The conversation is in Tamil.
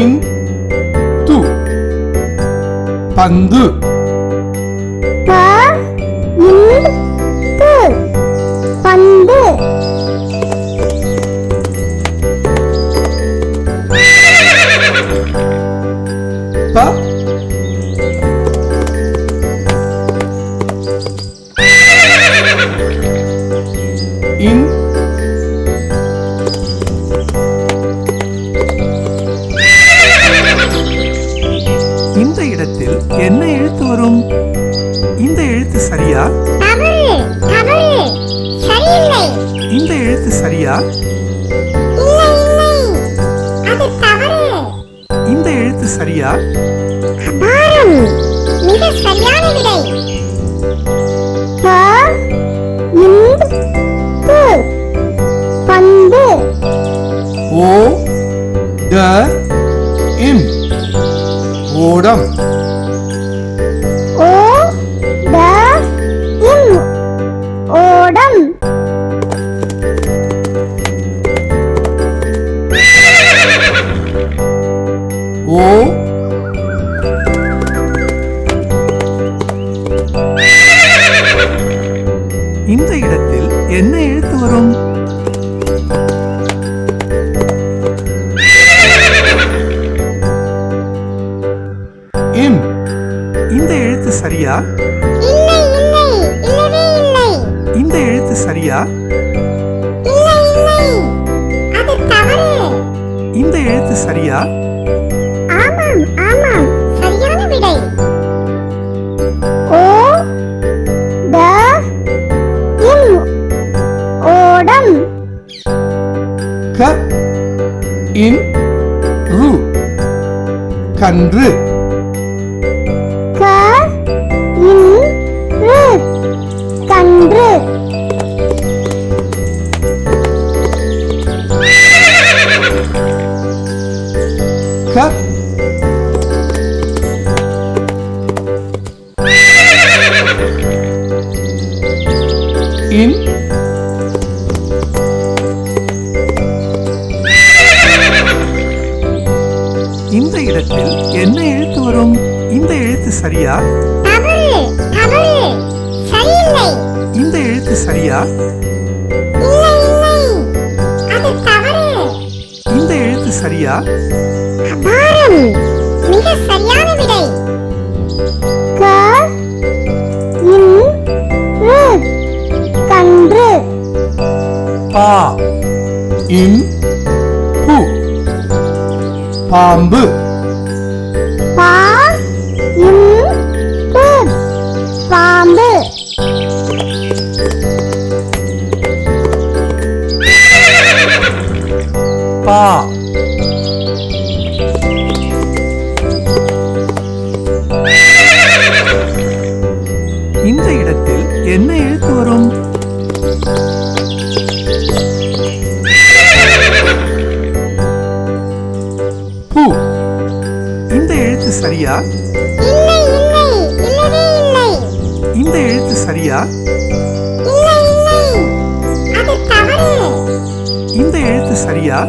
இன் து பந்து. பந்து. இன் இந்த இடத்தில் என்ன எழுத்து வரும்? இந்த எழுத்து சரியா? இந்த எழுத்து சரியா? இந்த எழுத்து சரியா? மிக சரியான விடை. பந்து. ஓ ட இம் ஓடம். ஓ ட இம் ஓடம். ஓ இந்த இடத்தில் என்ன எழுத்து வரும்? இம். இந்த எழுத்து சரியா? இல்லை இல்லை, இல்லவே இல்லை. இந்த எழுத்து சரியா? இல்லை இல்லை, அது தவறு. இந்த எழுத்து சரியா? ஆமாம் ஆமாம், சரியான விடை. ஓ ட இம் ஓடம். க இன் ரு கன்று. க இன் ரு கன்று. க இன் இந்த இடத்தில் என்ன எழுத்து வரும்? இந்த எழுத்து சரியா? தவறு தவறு, சரியில்லை. இந்த எழுத்து சரியா? இல்லை இல்லை, அது தவறு. இந்த எழுத்து சரியா? அபாரம், மிக சரியான விடை. க இன் ரு கன்று. பா இன் பு பாம்பு. பா இன் பு பாம்பு. பா இந்த இடத்தில் என்ன எழுத்து வரும்? பூ. இந்த எழுத்து சரியா? இல்லை இல்லை, இல்லவே இல்லை. இந்த எழுத்து சரியா? இல்லை இல்லை, அது தவறு. இந்த எழுத்து சரியா?